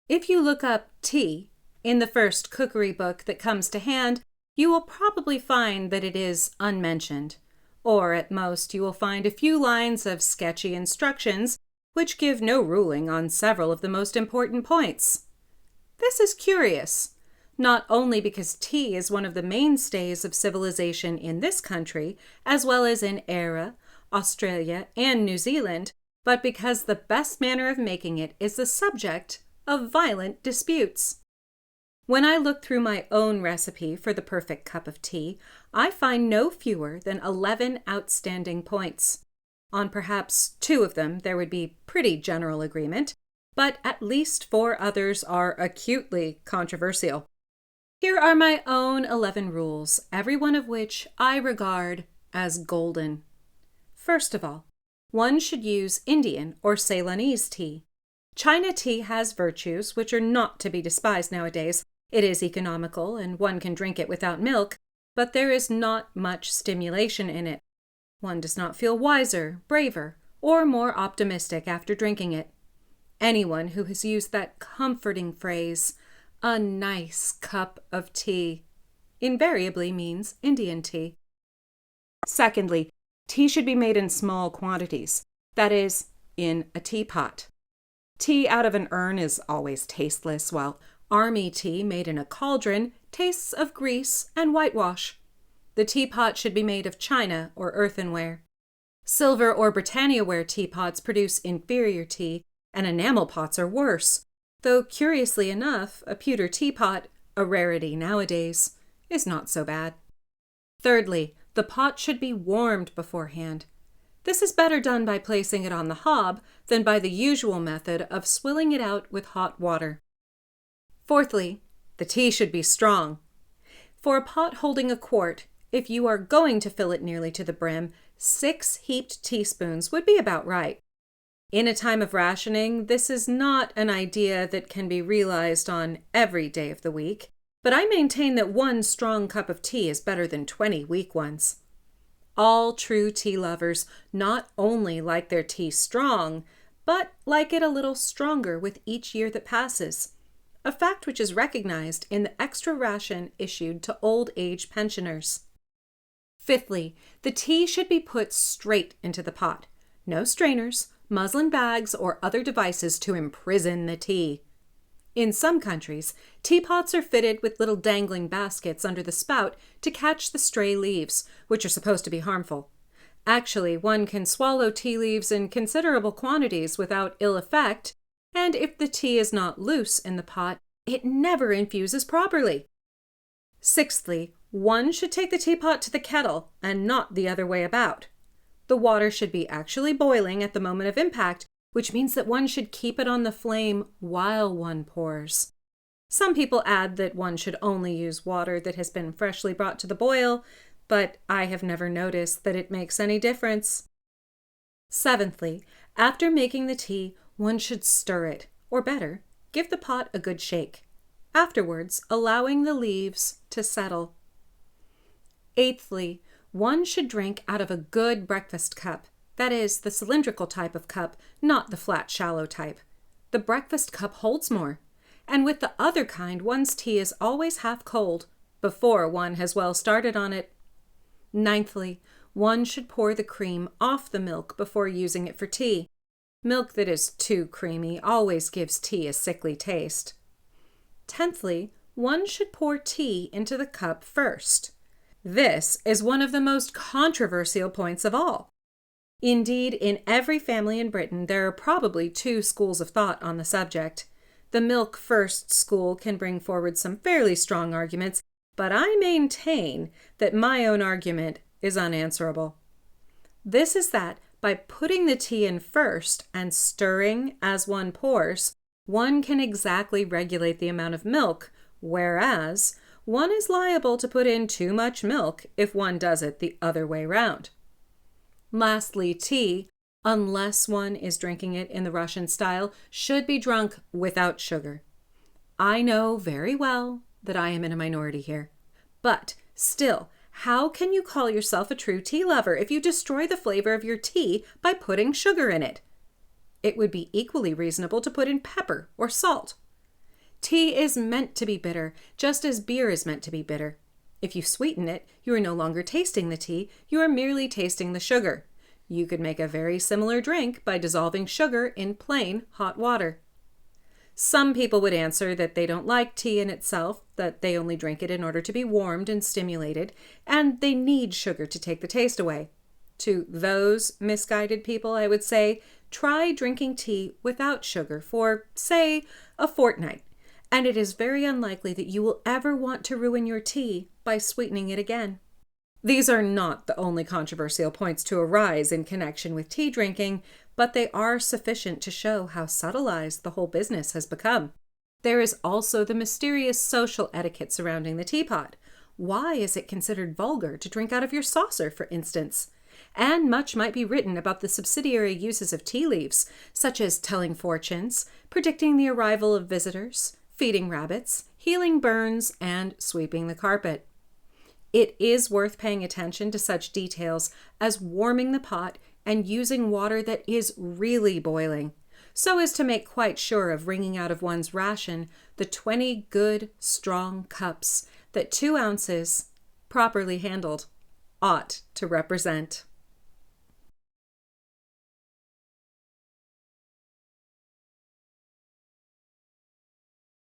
If you look up tea in the first cookery book that comes to hand, you will probably find that it is unmentioned, or at most you will find a few lines of sketchy instructions which give no ruling on several of the most important points. This is curious, not only because tea is one of the mainstays of civilization in this country, as well as in Era, Australia, and New Zealand, but because the best manner of making it is the subject of violent disputes. When I look through my own recipe for the perfect cup of tea, I find no fewer than 11 outstanding points. On perhaps 2 of them there would be pretty general agreement, but at least 4 others are acutely controversial. Here are my own 11 rules, every one of which I regard as golden. First of all, one should use Indian or Ceylonese tea. China tea has virtues which are not to be despised nowadays. It is economical and one can drink it without milk, but there is not much stimulation in it. One does not feel wiser, braver, or more optimistic after drinking it. Anyone who has used that comforting phrase, "a nice cup of tea," invariably means Indian tea. Secondly, tea should be made in small quantities, that is, in a teapot. Tea out of an urn is always tasteless, while army tea made in a cauldron tastes of grease and whitewash. The teapot should be made of china or earthenware. Silver or Britannia-ware teapots produce inferior tea, and enamel pots are worse, though curiously enough, a pewter teapot, a rarity nowadays, is not so bad. Thirdly, the pot should be warmed beforehand. This is better done by placing it on the hob than by the usual method of swilling it out with hot water. Fourthly, the tea should be strong. For a pot holding a quart, if you are going to fill it nearly to the brim, 6 heaped teaspoons would be about right. In a time of rationing, this is not an idea that can be realized on every day of the week, but I maintain that 1 strong cup of tea is better than 20 weak ones. All true tea lovers not only like their tea strong, but like it a little stronger with each year that passes, a fact which is recognized in the extra ration issued to old age pensioners. Fifthly, the tea should be put straight into the pot. No strainers, muslin bags, or other devices to imprison the tea. In some countries, teapots are fitted with little dangling baskets under the spout to catch the stray leaves, which are supposed to be harmful. Actually, one can swallow tea leaves in considerable quantities without ill effect, and if the tea is not loose in the pot, it never infuses properly. Sixthly, one should take the teapot to the kettle and not the other way about. The water should be actually boiling at the moment of impact, which means that one should keep it on the flame while one pours. Some people add that one should only use water that has been freshly brought to the boil, but I have never noticed that it makes any difference. Seventhly, after making the tea, one should stir it, or better, give the pot a good shake, afterwards allowing the leaves to settle. Eighthly, one should drink out of a good breakfast cup. That is, the cylindrical type of cup, not the flat, shallow type. The breakfast cup holds more, and with the other kind, one's tea is always half cold, before one has well started on it. Ninthly, one should pour the cream off the milk before using it for tea. Milk that is too creamy always gives tea a sickly taste. Tenthly, one should pour tea into the cup first. This is one of the most controversial points of all. Indeed, in every family in Britain, there are probably 2 schools of thought on the subject. The milk first school can bring forward some fairly strong arguments, but I maintain that my own argument is unanswerable. This is that by putting the tea in first and stirring as one pours, one can exactly regulate the amount of milk, whereas one is liable to put in too much milk if one does it the other way round. Lastly, tea, unless one is drinking it in the Russian style, should be drunk without sugar. I know very well that I am in a minority here, but still, how can you call yourself a true tea lover if you destroy the flavor of your tea by putting sugar in it? It would be equally reasonable to put in pepper or salt. Tea is meant to be bitter, just as beer is meant to be bitter. If you sweeten it, you are no longer tasting the tea, you are merely tasting the sugar. You could make a very similar drink by dissolving sugar in plain hot water. Some people would answer that they don't like tea in itself, that they only drink it in order to be warmed and stimulated, and they need sugar to take the taste away. To those misguided people, I would say, try drinking tea without sugar for, say, a fortnight, and it is very unlikely that you will ever want to ruin your tea by sweetening it again. These are not the only controversial points to arise in connection with tea drinking, but they are sufficient to show how subtilized the whole business has become. There is also the mysterious social etiquette surrounding the teapot. Why is it considered vulgar to drink out of your saucer, for instance? And much might be written about the subsidiary uses of tea leaves, such as telling fortunes, predicting the arrival of visitors, feeding rabbits, healing burns, and sweeping the carpet. It is worth paying attention to such details as warming the pot and using water that is really boiling, so as to make quite sure of wringing out of one's ration the 20 good, strong cups that 2 ounces, properly handled, ought to represent.